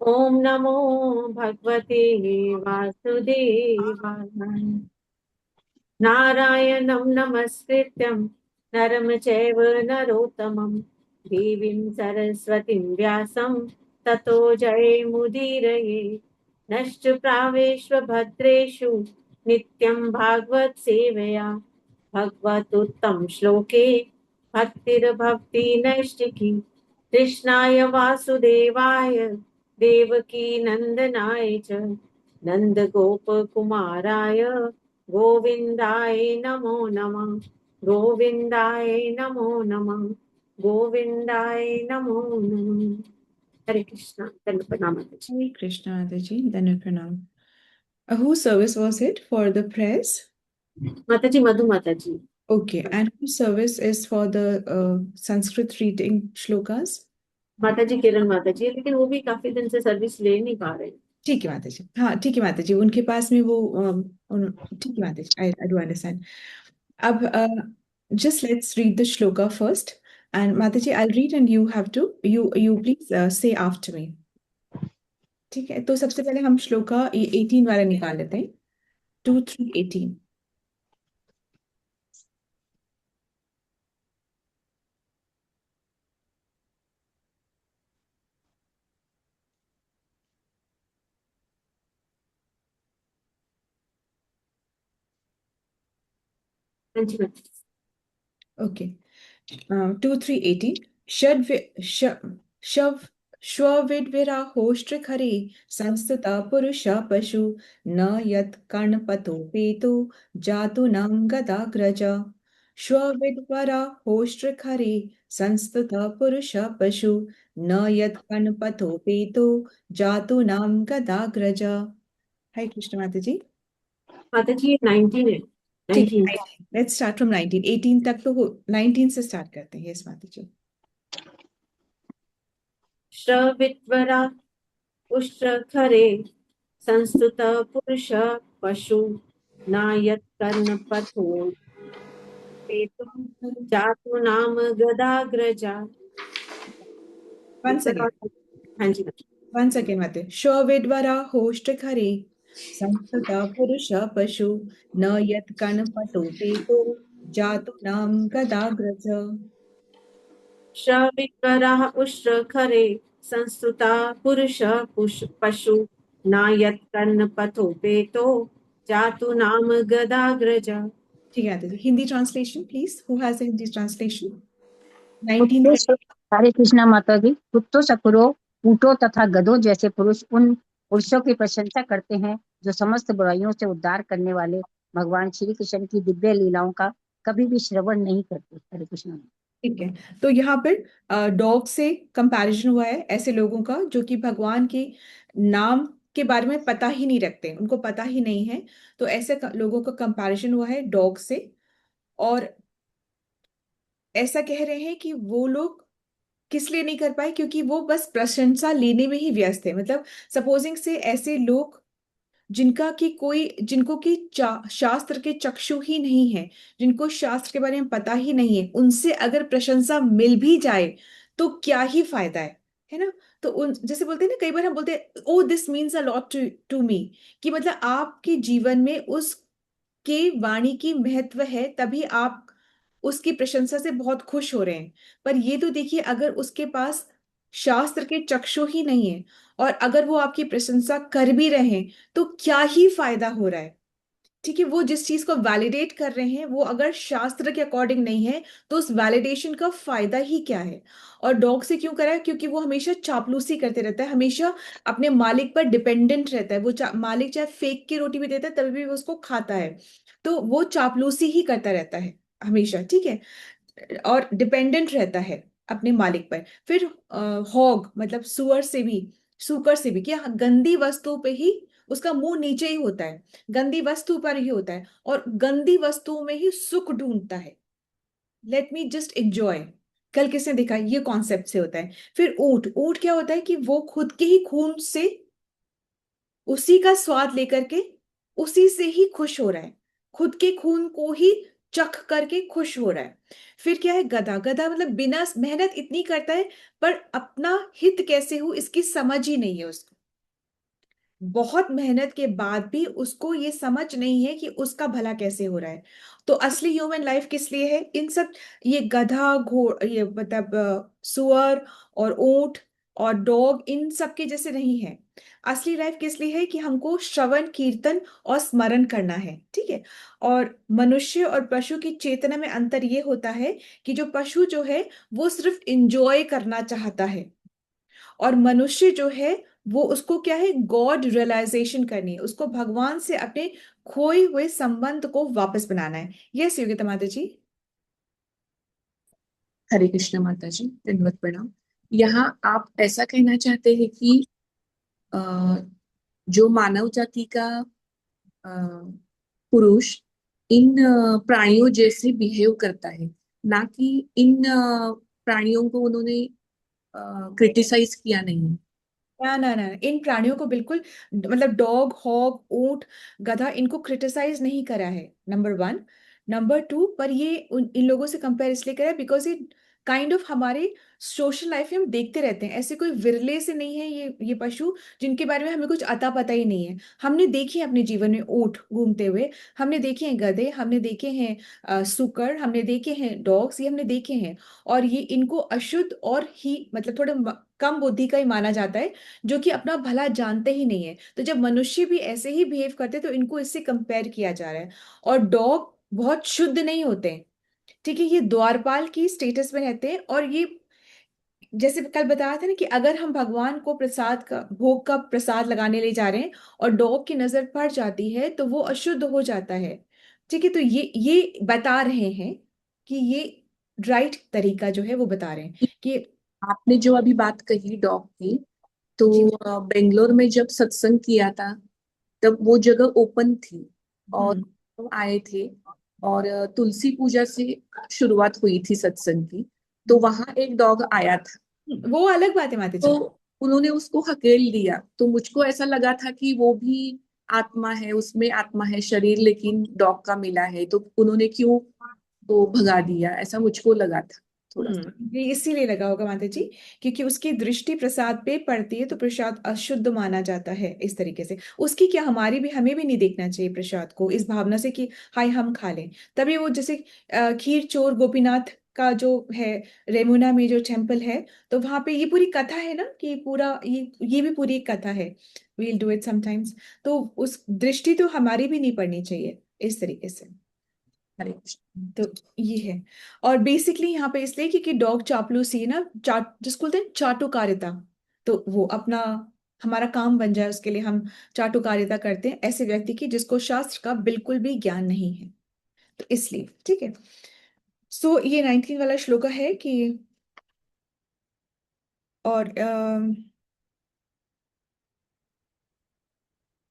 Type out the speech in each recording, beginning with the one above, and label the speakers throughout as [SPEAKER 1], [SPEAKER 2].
[SPEAKER 1] ओम नमो भगवते वासुदेवाय। नारायणं नमस्कृत्यं नरं चैव नरोत्तमं देवीं सरस्वतीं व्यासं ततो जयमुदीरये। नश्च प्रावेष्वभद्रेषु नित्यं भागवत सेवया भगवतुत्तम श्लोके भक्तिर्भक्ति नैष्टिकी। कृष्णाय वासुदेवाय देवकी नंदनाय च नंद गोप कुमाराय गोविंदाय नमो नमः। गोविंदाय नमो नमः। गोविंदाय नमो नमः। हरे कृष्णा। धन्यवाद माता जी।
[SPEAKER 2] Hare Krishna, Mataji. Then we pranam. Whose service was it for the prayers?
[SPEAKER 1] माता जी मधु माता जी।
[SPEAKER 2] Okay, and whose service is for the Sanskrit reading shlokas?
[SPEAKER 1] माता जी किरण माता जी, लेकिन वो भी काफी दिन से सर्विस ले नहीं पा रहे।
[SPEAKER 2] ठीक है माता जी, हाँ ठीक है माता जी, उनके पास में वो ठीक है माता जी, आई डू अंडरस्टैंड। अब just let's read the shloka first, and Mataji, I'll read and you please say after me. ठीक है, तो सबसे पहले हम श्लोका 18 वाला निकाल लेते हैं। 2 3 18।
[SPEAKER 1] हाँ जी माता जी।
[SPEAKER 2] Okay. 2 3 18। षड शव श्वविद्विराहोष्ट्रखरे संस्तुत पुरुष पशु न यत् कर्णपतोपेतो जातूनां गदाग्रज। श्वविद्वराहोष्ट्रखरे संस्तुत पुरुष पशु न यत् कर्णपतोपेतो जातूनां गदाग्रज। हरे कृष्ण माता जी।
[SPEAKER 1] माता जी ये 19 है।
[SPEAKER 2] ठीक
[SPEAKER 1] 19।
[SPEAKER 2] है, लेट्स स्टार्ट फ्रॉम 19। 18 तक तो 19 से स्टार्ट करते हैं। यस माता जी।
[SPEAKER 1] श्रवित्वरा उष्ट्रखरे संस्तुत पुरुष पशु नायत कर्ण पथो पेतुम जातु नाम गदाग्रजा।
[SPEAKER 2] वन
[SPEAKER 1] एक बार
[SPEAKER 2] सेकेंड,
[SPEAKER 1] और। हाँ जी माता
[SPEAKER 2] वन सेकेंड माते। शविद्वरा होष्टखरे संस्तुत पुरुष पशु न यत् कर्णपटोपेतो जातु नाम गदाग्रज।
[SPEAKER 1] जी। श्रवित्वरा उष्ट्रखरे संस्तुता पुरुष पशु नायत कर्ण पथो पेतो जातु नाम गदाग्रजा।
[SPEAKER 2] ठीक है आते Hindi translation please, who has Hindi translation? 19
[SPEAKER 3] कुत्ते
[SPEAKER 2] पे।
[SPEAKER 3] से हरे कृष्णा माता जी। कुत्तों सकुरों ऊंटों तथा गधों जैसे पुरुष उन पुरुषों की प्रशंसा करते हैं जो समस्त बुराइयों से उद्धार करने वाले भगवान श्री कृष्ण की दिव्य लीलाओं का कभी भी श्रवण नहीं करते। हरे कृष्णा।
[SPEAKER 2] ठीक है, तो यहाँ पर डॉग से कंपैरिजन हुआ है ऐसे लोगों का जो कि भगवान के नाम के बारे में पता ही नहीं रखते, उनको पता ही नहीं है। तो ऐसे लोगों का कंपैरिजन हुआ है डॉग से। और ऐसा कह रहे हैं कि वो लोग किस लिए नहीं कर पाए, क्योंकि वो बस प्रशंसा लेने में ही व्यस्त है। मतलब सपोजिंग से ऐसे लोग जिनका कि कोई जिनको कि शास्त्र के चक्षु ही नहीं है, जिनको शास्त्र के बारे में पता ही नहीं है, उनसे अगर प्रशंसा मिल भी जाए तो क्या ही फायदा है ना। तो उन जैसे बोलते हैं ना, कई बार हम बोलते हैं oh this means a lot to to me, कि मतलब आपके जीवन में उस के वाणी की महत्व है, तभी आप उसकी प्रशंसा से बहुत खुश हो रहे हैं। पर ये तो देखिए, अगर उसके पास शास्त्र के चक्षु ही नहीं है और अगर वो आपकी प्रशंसा कर भी रहे हैं तो क्या ही फायदा हो रहा है। ठीक है, वो जिस चीज को वैलिडेट कर रहे हैं वो अगर शास्त्र के अकॉर्डिंग नहीं है तो उस वैलिडेशन का फायदा ही क्या है। और डॉग से क्यों करा है? क्योंकि वो हमेशा चापलूसी करते रहता है, हमेशा अपने मालिक पर डिपेंडेंट रहता है। वो मालिक चाहे फेंक के रोटी भी देता है तभी भी वो उसको खाता है। तो वो चापलूसी ही करता रहता है हमेशा, ठीक है, और डिपेंडेंट रहता है अपने मालिक पर। फिर हॉग मतलब सुअर से भी, सूकर से भी, क्या गंदी वस्तु पे ही उसका मुंह नीचे ही होता है, गंदी वस्तु पर ही होता है और गंदी वस्तुओं में ही सुख ढूंढता है। Let me just enjoy. कल किसने देखा, ये कॉन्सेप्ट से होता है। फिर ऊंट, ऊंट क्या होता है कि वो खुद के ही खून से उसी का स्वाद लेकर के उसी से ही खुश हो रहा है, खुद के खून को ही चख करके खुश हो रहा है। फिर क्या है गधा, गधा मतलब बिना मेहनत इतनी करता है पर अपना हित कैसे हो इसकी समझ ही नहीं है उसको। बहुत मेहनत के बाद भी उसको ये समझ नहीं है कि उसका भला कैसे हो रहा है। तो असली ह्यूमन लाइफ किस लिए है? इन सब, ये गधा, घोड़, ये मतलब सुअर और ऊंट और डॉग, इन सब के जैसे नहीं है। असली लाइफ किस लिए है? कि हमको श्रवण कीर्तन और स्मरण करना है, ठीक है। और मनुष्य और पशु की चेतना में अंतर ये होता है कि जो पशु जो है वो सिर्फ इंजॉय करना चाहता है, और मनुष्य जो है वो, उसको क्या है, गॉड रियलाइजेशन करनी है, उसको भगवान से अपने खोए हुए संबंध को वापस बनाना है। यस योगिता माता जी।
[SPEAKER 4] हरे कृष्ण माता जी, दंडवत प्रणाम। यहाँ आप ऐसा कहना चाहते हैं कि अ, जो मानव जाति का अ, पुरुष इन प्राणियों जैसे बिहेव करता है, ना कि इन प्राणियों को उन्होंने क्रिटिसाइज किया नहीं।
[SPEAKER 2] ना ना ना, इन प्राणियों को बिल्कुल, मतलब डॉग, हॉग, ऊंट, गधा, इनको क्रिटिसाइज नहीं करा है, नंबर वन। नंबर टू, पर ये इन लोगों से कंपेयर इसलिए करा है बिकॉज ये काइंड ऑफ हमारे सोशल लाइफ में हम देखते रहते हैं। ऐसे कोई विरले से नहीं है ये पशु जिनके बारे में हमें कुछ अता पता ही नहीं है। हमने देखे हैं अपने जीवन में ऊंट घूमते हुए, हमने देखे हैं गधे, हमने देखे हैं सुकर, हमने देखे हैं डॉग्स, ये हमने देखे हैं। और ये इनको अशुद्ध और ही मतलब थोड़ा कम बुद्धि का ही माना जाता है, जो कि अपना भला जानते ही नहीं है। तो जब मनुष्य भी ऐसे ही बिहेव करते हैं तो इनको इससे कंपेयर किया जा रहा है। और डॉग बहुत शुद्ध नहीं होते हैं, ठीक है, ये द्वारपाल की स्टेटस में रहते हैं। और ये जैसे कल बताया था ना कि अगर हम भगवान को प्रसाद का, भोग का प्रसाद लगाने ले जा रहे हैं और डॉग की नजर पड़ जाती है तो वो अशुद्ध हो जाता है, ठीक है। तो ये बता रहे हैं कि ये राइट तरीका जो है वो बता रहे हैं कि।
[SPEAKER 4] आपने जो अभी बात कही डॉग की, तो
[SPEAKER 2] जी।
[SPEAKER 4] बेंगलोर में जब सत्संग किया था, तब वो जगह ओपन थी और
[SPEAKER 2] हम्म।
[SPEAKER 4] लोग आए थे, और तुलसी पूजा से शुरुआत हुई थी सत्संग की। तो वहां एक डॉग आया था,
[SPEAKER 2] वो अलग बात है माता
[SPEAKER 4] तो
[SPEAKER 2] जी।
[SPEAKER 4] उन्होंने उसको हकेल दिया। तो मुझको ऐसा लगा था कि वो भी आत्मा है, उसमें आत्मा है, शरीर लेकिन डॉग का मिला है, तो उन्होंने क्यों वो भगा दिया, ऐसा मुझको लगा था थोड़ा सा।
[SPEAKER 2] ये इसीलिए लगा होगा माता जी, क्योंकि उसकी दृष्टि प्रसाद पे पड़ती है तो प्रसाद अशुद्ध माना जाता है इस तरीके से। उसकी क्या, हमारी भी, हमें भी नहीं देखना चाहिए प्रसाद को इस भावना से कि हाय हम खा लें। तभी वो जैसे खीर चोर गोपीनाथ का जो है, रेमुना में जो टेम्पल है, तो वहां पे ये पूरी कथा है ना, कि पूरा ये भी पूरी एक कथा है। We'll do it sometimes. तो उस दृष्टि तो हमारी भी नहीं पड़नी चाहिए इस तरीके से।
[SPEAKER 4] हरे कृष्ण।
[SPEAKER 2] तो ये है। और बेसिकली यहाँ पे इसलिए क्योंकि डॉग चापलूसी है ना, जिसको बोलते हैं चाटुकारिता। तो वो अपना, हमारा काम बन जाए उसके लिए हम चाटुकारिता करते हैं ऐसे व्यक्ति की जिसको शास्त्र का बिल्कुल भी ज्ञान नहीं है। तो इसलिए ठीक है। सो ये 19 वाला श्लोक है कि, और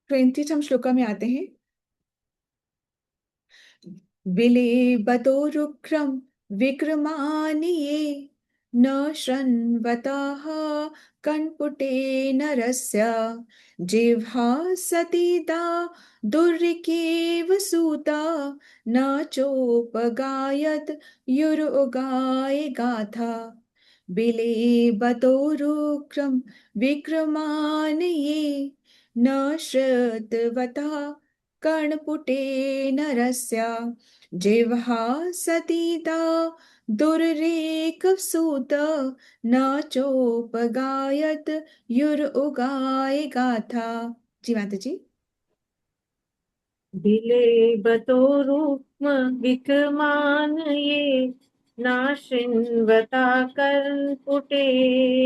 [SPEAKER 2] 20 हम श्लोका में आते हैं। विलेबतोरुक्रम विक्रमानिये न शृण्वतः कण्पुटे नरस्य जिह्वा सतीता दुर्रिकेव सूता न चोपगायत युरुगाय गाथा। बिलेबतोरुक्रम विक्रमानिये न श्रुतवतः कर्णपुटे नरस्य जिह्वा सतीता दुर्रेकसूत न चोपगायत युरुगाय गाथा। जी माता जी।
[SPEAKER 1] बिलेबतो रुक्म विक्रमानये नाशिन्वता कर्णपुटे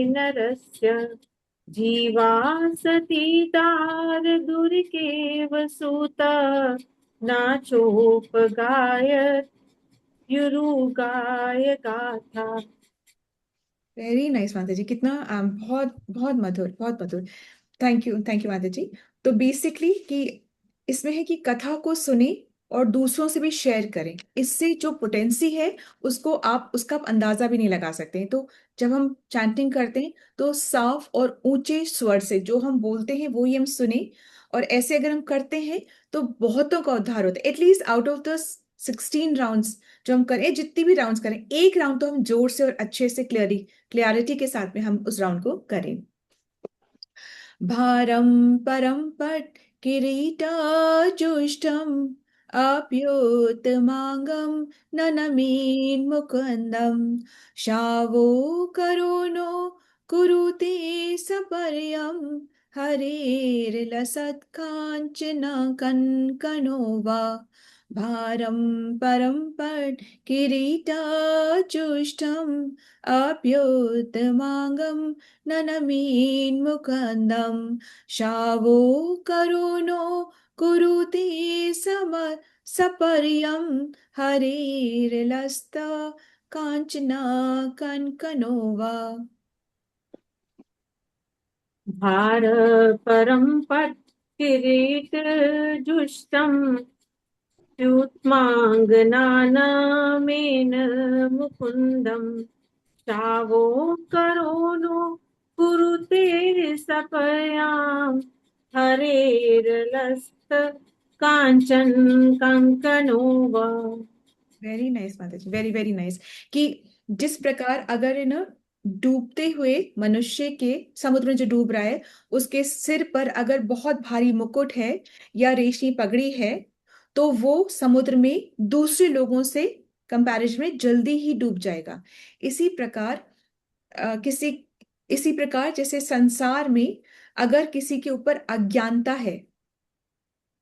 [SPEAKER 1] नरस्य जीवा सतीतार दुर्गेव सूता नाचोपगायत् युरुगाय गाथा।
[SPEAKER 2] वेरी नाइस माता जी, कितना बहुत बहुत मधुर, बहुत मधुर। थैंक यू माता जी। तो बेसिकली कि इसमें है कि कथा को सुने और दूसरों से भी शेयर करें, इससे जो पोटेंसी है उसको आप, उसका आप अंदाजा भी नहीं लगा सकते हैं। तो जब हम चैंटिंग करते हैं तो साफ और ऊंचे स्वर से जो हम बोलते हैं वो ही हम सुने, और ऐसे अगर हम करते हैं तो बहुतों का उद्धार होता है। At least out of the 16 rounds जो हम करें, जितनी भी राउंड्स करें, एक राउंड तो हम जोर से और अच्छे से क्लियरिटी के साथ में हम उस राउंड को करें। भारं परं पट् किरीटाजुष्टम् अप्युत्तमाङ्गं ननमेन्मुकुन्दं शावो करुणो कुरुते सपर्यं हरेर्लसत्काञ्चन कङ्कणो वा भारं परं पट् किरीटाजुष्टम् अप्युत्तमाङ्गं ननमेन्मुकुन्दं शावो करुणो कुरुते सम सपर्यं हरेर्लस्त काञ्चना कङ्कणो वा।
[SPEAKER 1] भार परं पट् किरीट जुष्टम् च्युत्माङ्गनानमेन मुकुन्दम् शावो करोनो कुरुते सपयां हरेर्लस्त काञ्चन कङ्कणो वा।
[SPEAKER 2] वेरी नाइस माता जी, वेरी वेरी नाइस। कि जिस प्रकार अगर है ना डूबते हुए मनुष्य के, समुद्र में जो डूब रहा है, उसके सिर पर अगर बहुत भारी मुकुट है या रेशमी पगड़ी है, तो वो समुद्र में दूसरे लोगों से कंपैरिजन में जल्दी ही डूब जाएगा। इसी प्रकार अ, किसी इसी प्रकार जैसे संसार में अगर किसी के ऊपर अज्ञानता है,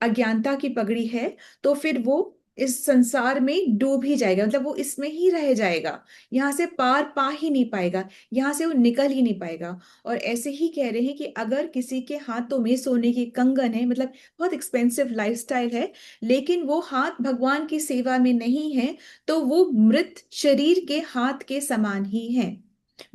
[SPEAKER 2] अज्ञानता की पगड़ी है, तो फिर वो इस संसार में डूब ही जाएगा, मतलब वो इसमें ही रह जाएगा, यहाँ से पार पा ही नहीं पाएगा, यहाँ से वो निकल ही नहीं पाएगा। और ऐसे ही कह रहे हैं कि अगर किसी के हाथों में सोने के कंगन है, मतलब बहुत एक्सपेंसिव लाइफस्टाइल है, लेकिन वो हाथ भगवान की सेवा में नहीं है, तो वो मृत शरीर के हाथ के समान ही है,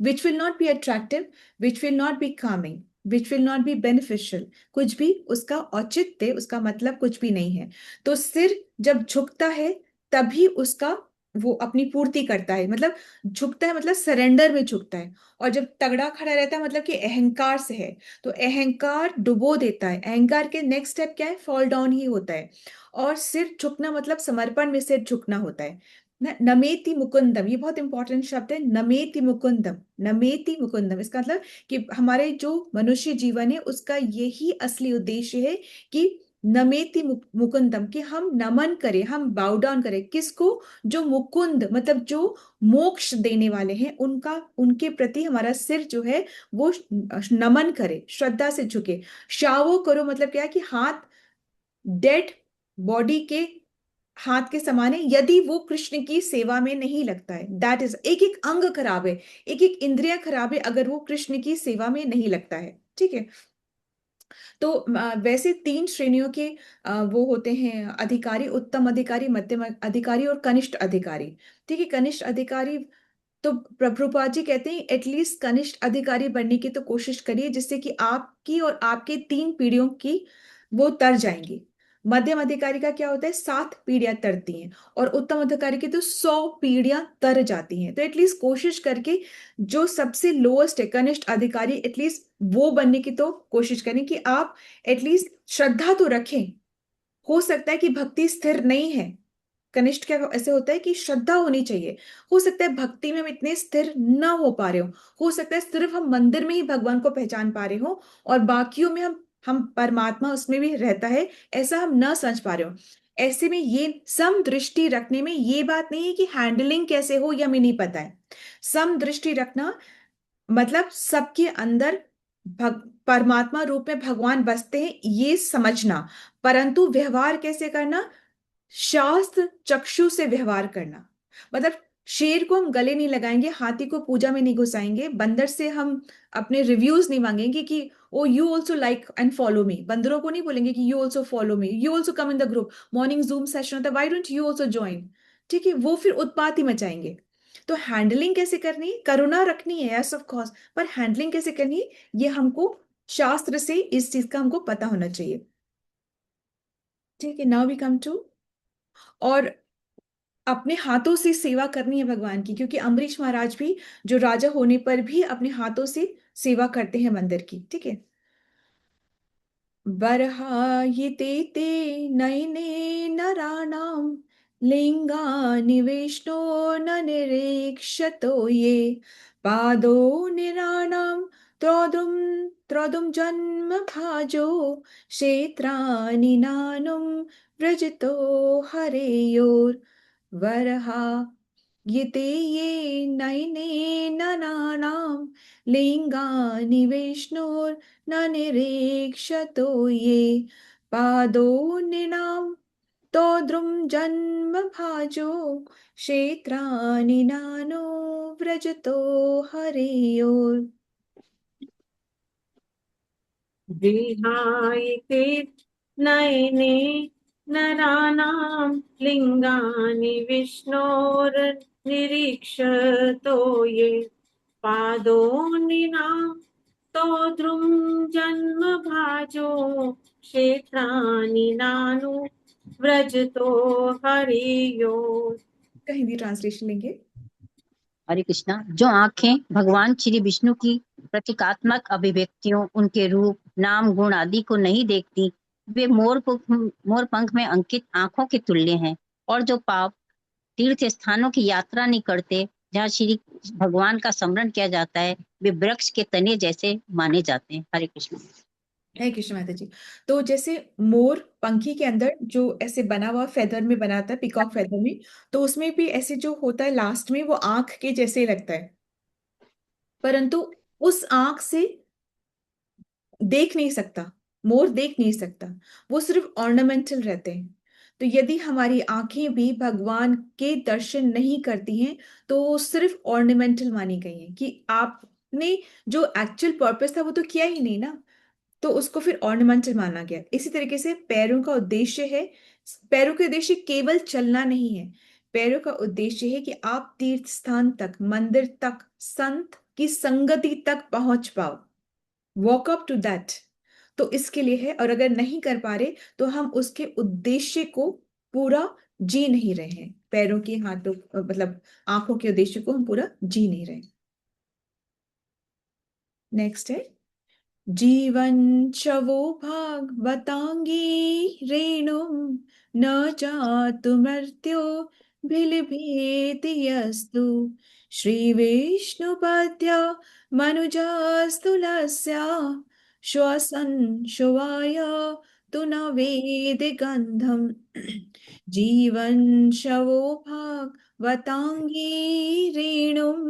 [SPEAKER 2] which will not be attractive, which will not be Kameng, which will not be beneficial. कुछ भी उसका औचित्य, उसका मतलब कुछ भी नहीं है। तो सिर जब झुकता है तभी उसका वो अपनी पूर्ति करता है, मतलब झुकता है मतलब सरेंडर में झुकता है। और जब तगड़ा खड़ा रहता है मतलब कि अहंकार से है, तो अहंकार डुबो देता है, अहंकार के नेक्स्ट स्टेप क्या है, फॉल डाउन ही होता है। और सिर झुकना मतलब समर्पण में सिर झुकना होता है। नमेति मुकुंदम, ये बहुत इंपॉर्टेंट शब्द है, नमेति मुकुंदम। नमेति मुकुंदम इसका मतलब कि हमारे जो मनुष्य जीवन है उसका यही असली उद्देश्य है कि नमेति मुकुंदम, कि हम नमन करें, हम बाउ डाउन करें किसको, जो मुकुंद मतलब जो मोक्ष देने वाले हैं, उनका, उनके प्रति हमारा सिर जो है वो नमन करे, श्रद्धा से झुके। शावो करो मतलब क्या है कि हाथ डेड बॉडी के हाथ के समान है, यदि वो कृष्ण की सेवा में नहीं लगता है, दैट इज, एक एक अंग खराब है, एक एक इंद्रिया खराब है अगर वो कृष्ण की सेवा में नहीं लगता है। ठीक है। तो वैसे तीन श्रेणियों के वो होते हैं अधिकारी, उत्तम अधिकारी, मध्यम अधिकारी और कनिष्ठ अधिकारी। ठीक है। कनिष्ठ अधिकारी, तो प्रभुपाद जी कहते हैं एटलीस्ट कनिष्ठ अधिकारी बनने की तो कोशिश करिए, जिससे कि आपकी और आपके 3 पीढ़ियों की वो तर जाएंगी। मध्यम अधिकारी का क्या होता है, 7 पीढ़ियां तरती हैं, और उत्तम अधिकारी की तो 100 पीढ़ियां तर जाती हैं। तो एटलीस्ट कोशिश करके जो सबसे लोएस्ट है कनिष्ठ अधिकारी, एटलीस्ट वो बनने की तो कोशिश करें कि आप एटलीस्ट श्रद्धा तो रखें। हो सकता है कि भक्ति स्थिर नहीं है, कनिष्ठ क्या ऐसे होता है कि श्रद्धा होनी चाहिए, हो सकता है भक्ति में हम इतने स्थिर न हो पा रहे हो सकता है सिर्फ हम मंदिर में ही भगवान को पहचान पा रहे हो और बाकियों में हम परमात्मा उसमें भी रहता है, ऐसा हम न समझ पा रहे हो। ऐसे में ये सम दृष्टि रखने में ये बात नहीं है कि हैंडलिंग कैसे हो या हमें नहीं पता है। सम दृष्टि रखना मतलब सबके अंदर परमात्मा रूप में भगवान बसते हैं ये समझना, परंतु व्यवहार कैसे करना, शास्त्र चक्षु से व्यवहार करना। मतलब शेर को हम गले नहीं लगाएंगे, हाथी को पूजा में नहीं घुसाएंगे, बंदर से हम अपने रिव्यूज नहीं मांगेंगे कि oh you also like and follow me. बंदरों को नहीं बोलेंगे कि you also follow me, you also come in the group, morning zoom session होता है, why don't you also join. ठीक है, वो फिर उत्पात ही मचाएंगे। तो हैंडलिंग कैसे करनी है, करुणा रखनी है यस ऑफ कोर्स, पर हैंडलिंग कैसे करनी है ये हमको शास्त्र से इस चीज का हमको पता होना चाहिए। ठीक है, नाउ वी कम टू, और अपने हाथों से सेवा करनी है भगवान की, क्योंकि अम्बरीश महाराज भी जो राजा होने पर भी अपने हाथों से सेवा करते हैं मंदिर की। ठीक है। बर्हायिते ते नयने नराणां लिंगानि विष्णो न निरीक्षतो ये पादो निराणां त्रोदुम त्रोदुम जन्म भाजो क्षेत्राणि नानुम व्रजतो हरेयोर वरहा यते ये नैने ननानां लिंगानि विष्णोर न निरीक्षतो ये पादो निनाम तोद्रुम जन्म भाजो क्षेत्राणि नानो व्रजतो हरेयोर।
[SPEAKER 1] विहायते नयने नराणां लिङ्गानि विष्णोर्निरीक्षतो ये पादोनिनां तोद्रुं जन्म भाजो क्षेत्राणि नानु व्रजतो हरियो।
[SPEAKER 2] का हिंदी ट्रांसलेशन लेंगे।
[SPEAKER 3] हरे कृष्णा। जो आंखें भगवान श्री विष्णु की प्रतीकात्मक अभिव्यक्तियों, उनके रूप, नाम, गुण आदि को नहीं देखती, वे मोर पंख में अंकित आंखों के तुल्य हैं। और जो पाप तीर्थ स्थानों की यात्रा नहीं करते, जहाँ श्री भगवान का स्मरण किया जाता है, वे वृक्ष के तने जैसे माने जाते हैं। हरे कृष्ण।
[SPEAKER 2] है कृष्ण माता जी। तो जैसे मोर पंखी के अंदर जो ऐसे बना हुआ फेदर में बनाता है, पिकॉक फेदर में, तो उसमें भी ऐसे जो होता है लास्ट में वो आंख के जैसे लगता है, परंतु उस आंख से देख नहीं सकता, मोर देख नहीं सकता, वो सिर्फ ऑर्नामेंटल रहते हैं। तो यदि हमारी आंखें भी भगवान के दर्शन नहीं करती हैं तो वो सिर्फ ऑर्नामेंटल मानी गई हैं कि आपने जो एक्चुअल पर्पस था वो तो किया ही नहीं ना, तो उसको फिर ऑर्नामेंटल माना गया। इसी तरीके से पैरों का उद्देश्य है, पैरों का उद्देश्य केवल चलना नहीं है, पैरों का उद्देश्य है कि आप तीर्थ स्थान तक, मंदिर तक, संत की संगति तक पहुंच पाओ, वॉक अप टू दैट। तो इसके लिए है, और अगर नहीं कर पा रहे तो हम उसके उद्देश्य को पूरा जी नहीं रहे हैं, पैरों के हाथों मतलब आंखों के उद्देश्य को हम पूरा जी नहीं रहे। नेक्स्ट है जीवन शवो भागवतांगी रेणुं न जातु मर्त्यो भिलिभेति यस्तु श्रीविष्णुपद्या मनुजास्तुलस्या श्वसन शुवाय तु न वेद गंधम जीवन शवो भागवतांगी रेणुं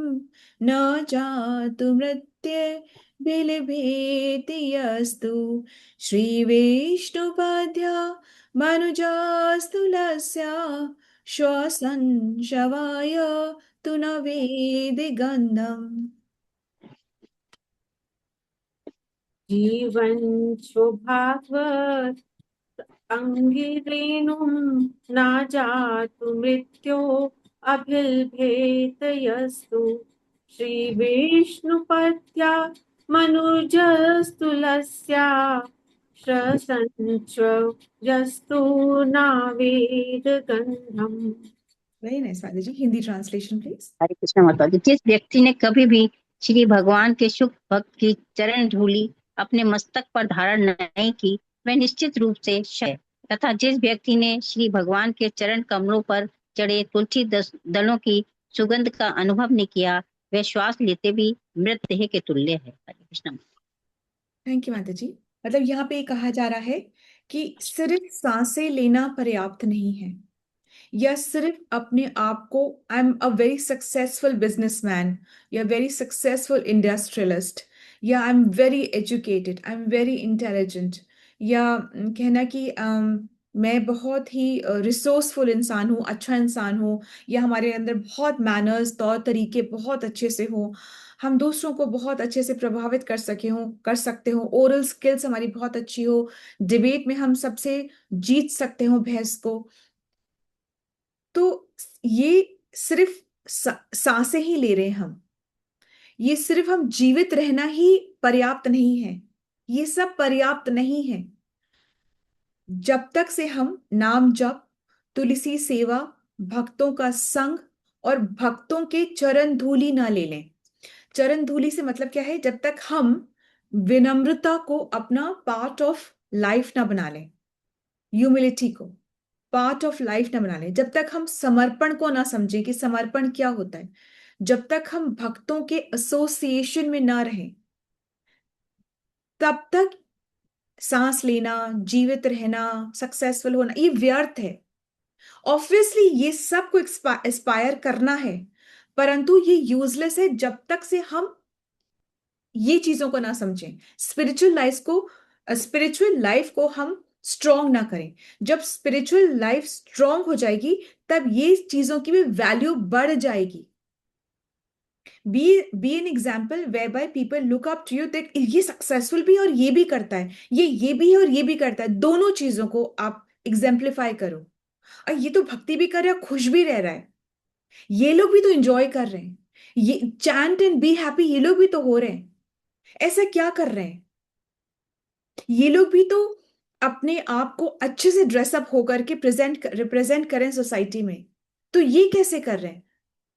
[SPEAKER 2] न जातु मृत्ये बिलिभेति यस्तु श्रीविष्णुपद्या मनुजास्तुलस्या श्वसन शवाय तु न वेद गंधम।
[SPEAKER 1] जीवन शुभागवत अंगिरेणुं न जातु मृत्यो अभिलभेतयस्तु श्रीविष्णुपत्या मनुजस्तुलस्या श्रसंचस्तु नावेद गंधम।
[SPEAKER 2] वेरी नाइस माता जी। Hindi translation please.
[SPEAKER 3] हरे कृष्ण माता जी। जिस व्यक्ति ने कभी भी श्री भगवान के शुभ भक्त की चरण धूलि अपने मस्तक पर धारण नहीं की, वह निश्चित रूप से है। तथा जिस व्यक्ति ने श्री भगवान के चरण कमलों पर चढ़े तुलसी दलों की सुगंध का अनुभव नहीं किया, वह श्वास लेते भी मृत देह के तुल्य है। हरे कृष्ण।
[SPEAKER 2] थैंक यू माता जी। मतलब यहाँ पे कहा जा रहा है कि सिर्फ सांसें लेना पर्याप्त नहीं है, या सिर्फ अपने आप को I am a very successful businessman या वेरी सक्सेसफुल इंडस्ट्रियलिस्ट या I am very educated, I am very intelligent, या कहना कि मैं बहुत ही रिसोर्सफुल इंसान हूँ, अच्छा इंसान हूँ, या हमारे अंदर बहुत मैनर्स, तौर तरीके बहुत अच्छे से हों, हम दूसरों को बहुत अच्छे से प्रभावित कर सकते हो, ओरल स्किल्स हमारी बहुत अच्छी हो, डिबेट में हम सबसे जीत सकते हो बहस को। तो ये सिर्फ सांसें ही ले रहे हैं हम, ये सिर्फ हम जीवित रहना ही पर्याप्त नहीं है, ये सब पर्याप्त नहीं है जब तक से हम नाम जप, तुलसी सेवा, भक्तों का संग और भक्तों के चरण धूलि ना ले लें। चरण धूलि से मतलब क्या है? जब तक हम विनम्रता को अपना पार्ट ऑफ लाइफ ना बना लें, ह्यूमिलिटी को पार्ट ऑफ लाइफ ना बना लें, जब तक हम समर्पण को ना समझें कि समर्पण क्या होता है, जब तक हम भक्तों के एसोसिएशन में ना रहें, तब तक सांस लेना, जीवित रहना, सक्सेसफुल होना ये व्यर्थ है। ऑब्वियसली ये सब को एस्पायर करना है, परंतु ये यूजलेस है जब तक से हम ये चीजों को ना समझें, स्पिरिचुअल लाइफ को हम स्ट्रांग ना करें। जब स्पिरिचुअल लाइफ स्ट्रांग हो जाएगी तब ये चीजों की भी वैल्यू बढ़ जाएगी। Be an example whereby people look up to you, that ये सक्सेसफुल भी है और ये भी करता है, ये भी है और ये भी करता है, दोनों चीजों को आप एग्जाम्पलीफाई करो। और ये तो भक्ति भी कर रहा है, खुश भी रह रहा है, ये लोग भी तो एंजॉय कर रहे हैं, ये चैंट एंड बी हैप्पी ये लोग भी तो हो रहे हैं। ऐसा क्या कर रहे हैं? ये लोग भी तो अपने आप को अच्छे से ड्रेसअप होकर के रिप्रेजेंट करें सोसाइटी में, तो ये कैसे कर रहे हैं?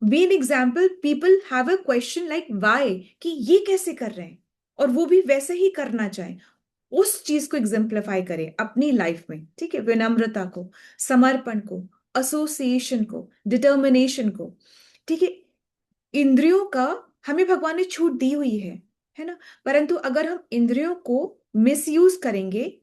[SPEAKER 2] Be an example, people have a question like why, कि ये कैसे कर रहे हैं, और वो भी वैसे ही करना चाहें। उस चीज को एग्जाम्प्लीफाई करें अपनी लाइफ में, ठीक है? विनम्रता को, समर्पण को, एसोसिएशन को, डिटर्मिनेशन को, ठीक है? इंद्रियों का हमें भगवान ने छूट दी हुई है ना? परंतु अगर हम इंद्रियों को मिसयूज करेंगे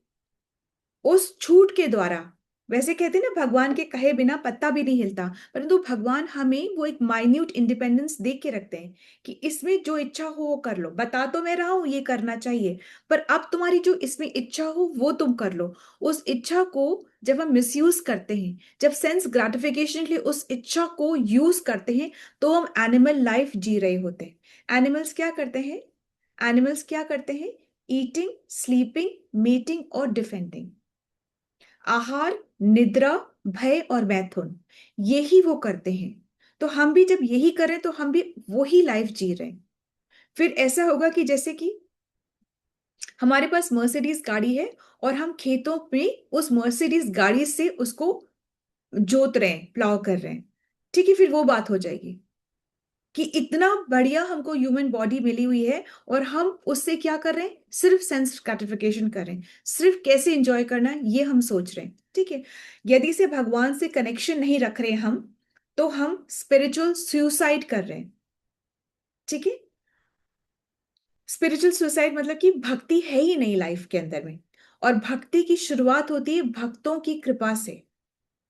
[SPEAKER 2] उस छूट के द्वारा, वैसे कहते हैं ना भगवान के कहे बिना पत्ता भी नहीं हिलता, परंतु भगवान हमें वो एक माइन्यूट इंडिपेंडेंस दे के रखते हैं कि इसमें जो इच्छा हो वो कर लो। बता तो मैं रहा हूं ये करना चाहिए, पर अब तुम्हारी जो इसमें इच्छा हो वो तुम कर लो। उस इच्छा को जब हम मिसयूज करते हैं, जब सेंस ग्रेटिफिकेशन के लिए उस इच्छा को यूज करते हैं, तो हम एनिमल लाइफ जी रहे होते हैं। एनिमल्स क्या करते हैं? एनिमल्स क्या करते हैं? ईटिंग, स्लीपिंग, मीटिंग और डिफेंडिंग। आहार, निद्रा, भय और मैथुन, यही वो करते हैं। तो हम भी जब यही करें तो हम भी वही लाइफ जी रहे हैं। फिर ऐसा होगा कि जैसे कि हमारे पास मर्सिडीज गाड़ी है और हम खेतों में उस मर्सिडीज गाड़ी से उसको जोत रहे हैं, प्लाव कर रहे हैं, ठीक है? फिर वो बात हो जाएगी कि इतना बढ़िया हमको ह्यूमन बॉडी मिली हुई है और हम उससे क्या कर रहे हैं? सिर्फ सेंस ग्रेटिफिकेशन कर रहे हैं, सिर्फ कैसे एंजॉय करना है ये हम सोच रहे हैं, ठीक है? यदि से भगवान से कनेक्शन नहीं रख रहे हम, तो हम स्पिरिचुअल सुसाइड कर रहे हैं, ठीक है? स्पिरिचुअल सुसाइड मतलब कि भक्ति है ही नहीं लाइफ के अंदर में, और भक्ति की शुरुआत होती है भक्तों की कृपा से।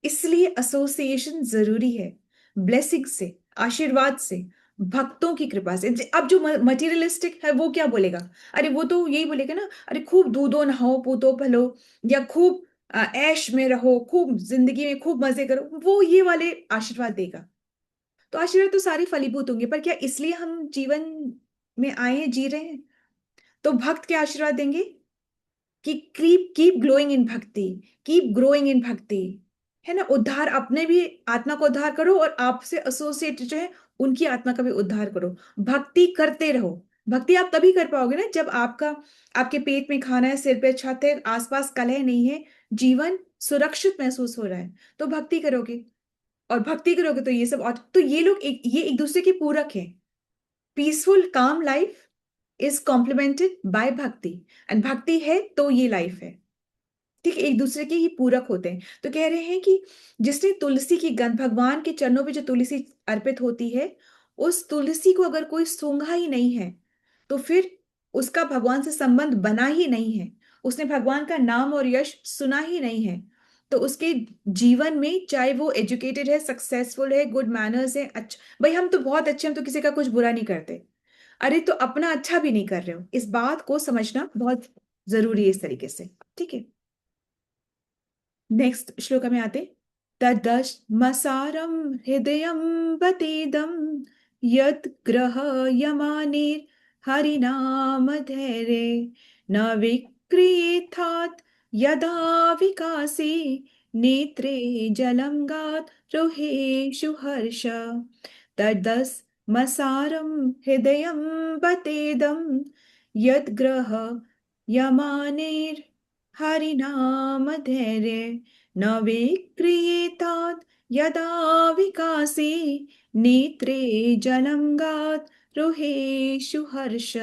[SPEAKER 2] इसलिए एसोसिएशन जरूरी है, ब्लेसिंग से, आशीर्वाद से, भक्तों की कृपा से। अब जो मटेरियलिस्टिक है वो क्या बोलेगा? अरे वो तो यही बोलेगा ना, अरे खूब दूधो नहाओ पूतो फलो, या खूब ऐश में रहो, खूब जिंदगी में खूब मजे करो, वो ये वाले आशीर्वाद देगा। तो आशीर्वाद तो सारे फलीभूत होंगे, पर क्या इसलिए हम जीवन में आए हैं, जी रहे हैं? तो भक्त क्या आशीर्वाद देंगे कि कीप ग्लोइंग इन भक्ति, कीप ग्रोइंग इन भक्ति, है ना? उद्धार, अपने भी आत्मा को उद्धार करो और आपसे एसोसिएट जो है उनकी आत्मा का भी उद्धार करो। भक्ति करते रहो। भक्ति आप तभी कर पाओगे ना जब आपके पेट में खाना है, सिर पे छत है, आसपास कलह नहीं है, जीवन सुरक्षित महसूस हो रहा है, तो भक्ति करोगे। और भक्ति करोगे तो ये सब, और तो ये लोग ये एक दूसरे के पूरक हैं। पीसफुल काम life is complemented by bhakti, and bhakti है तो ये लाइफ है, ठीक है? एक दूसरे के ही पूरक होते हैं। तो कह रहे हैं कि जिसने तुलसी की गंध, भगवान के चरणों पे जो तुलसी अर्पित होती है, उस तुलसी को अगर कोई सूंघा ही नहीं है तो फिर उसका भगवान से संबंध बना ही नहीं है, उसने भगवान का नाम और यश सुना ही नहीं है। तो उसके जीवन में, चाहे वो एजुकेटेड है, सक्सेसफुल है, गुड मैनर्स है, अच्छा भाई हम तो बहुत अच्छे, हम तो किसी का कुछ बुरा नहीं करते, अरे तो अपना अच्छा भी नहीं कर रहे हो, इस बात को समझना बहुत जरूरी है इस तरीके से, ठीक है? नेक्स्ट श्लोक में आते, तद्दश्मसारं हृदयं बतेदं यत् ग्रहयमानेर् हरिनामधैर्ये न विक्रियेथात् यदा विकासे नेत्रे जलं गात् रोहेषु हर्ष। तद्दश्मसारं हृदयं बतेदं यत् ग्रहयमानेर् हरिनामधैर्ये न विक्रियेतात् यदा विकासे नेत्रे जलं गात् रोहेषु हर्ष।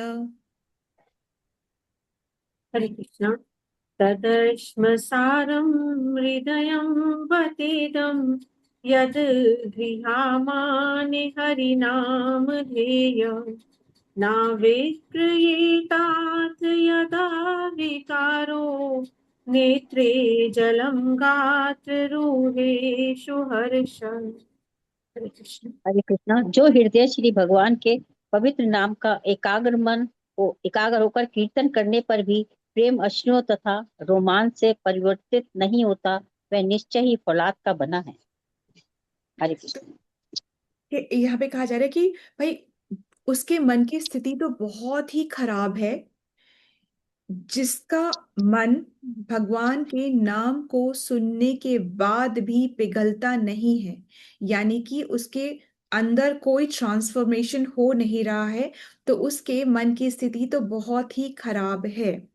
[SPEAKER 1] हरे कृष्णा। तदश्मसारं हृदयं बतेदं यद् गृहामानि हरिनामधेयं ना विक्रियेतात यदा विकारो नेत्रे जलं गात्ररूहेषु हर्षम्। हरे कृष्ण।
[SPEAKER 3] हरे कृष्णा। जो हृदय श्री भगवान के पवित्र नाम का एकाग्र होकर कीर्तन करने पर भी प्रेम अश्रुओं तथा रोमांच से परिवर्तित नहीं होता, वह निश्चय ही फौलाद का बना है। हरे कृष्ण।
[SPEAKER 2] यहाँ पे कहा जा रहा है कि भाई उसके मन की स्थिति तो बहुत ही खराब है, जिसका मन भगवान के नाम को सुनने के बाद भी पिघलता नहीं है, यानी कि उसके अंदर कोई ट्रांसफॉर्मेशन हो नहीं रहा है, तो उसके मन की स्थिति तो बहुत ही खराब है।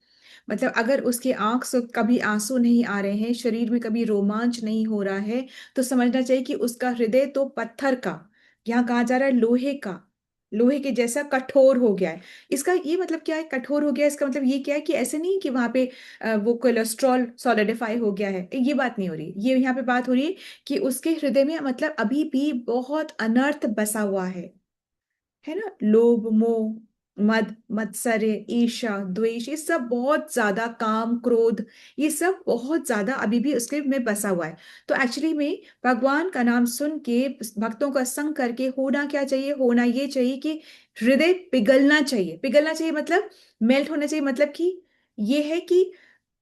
[SPEAKER 2] मतलब अगर उसके आंख से कभी आंसू नहीं आ रहे हैं, शरीर में कभी रोमांच नहीं हो रहा है, तो समझना चाहिए कि उसका हृदय तो पत्थर का, यहाँ कहा जा रहा है लोहे का, लोहे के जैसा कठोर हो गया है। इसका ये मतलब क्या है, कठोर हो गया है? इसका मतलब ये क्या है कि ऐसे नहीं कि वहां पे वो कोलेस्ट्रॉल सॉलिडिफाई हो गया है, ये बात नहीं हो रही। ये यहाँ पे बात हो रही है कि उसके हृदय में मतलब अभी भी बहुत अनर्थ बसा हुआ है ना। लोभ, मोह, मद, मत्सर्य, ईर्ष्या, द्वेष, ये सब बहुत ज्यादा, काम, क्रोध, ये सब बहुत ज्यादा अभी भी उसके में बसा हुआ है। तो एक्चुअली में भगवान का नाम सुन के भक्तों का संग करके होना क्या चाहिए, होना ये चाहिए कि हृदय पिघलना चाहिए। पिघलना चाहिए मतलब मेल्ट होना चाहिए, मतलब कि ये है कि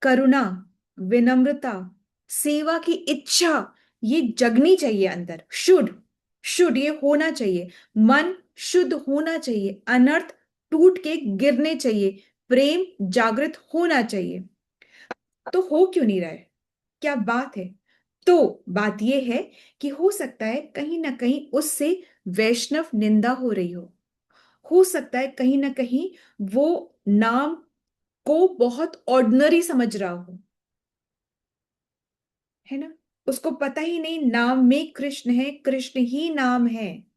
[SPEAKER 2] करुणा, विनम्रता, सेवा की इच्छा, ये जगनी चाहिए अंदर। शुड ये होना चाहिए। मन शुद्ध होना चाहिए, अनर्थ टूट के गिरने चाहिए, प्रेम जागृत होना चाहिए। तो हो क्यों नहीं रहा है, क्या बात है? तो बात यह है कि हो सकता है कहीं ना कहीं उससे वैष्णव निंदा हो रही हो सकता है कहीं ना कहीं वो नाम को बहुत ऑर्डिनरी समझ रहा हो, है ना। उसको पता ही नहीं नाम में कृष्ण है, कृष्ण ही नाम है।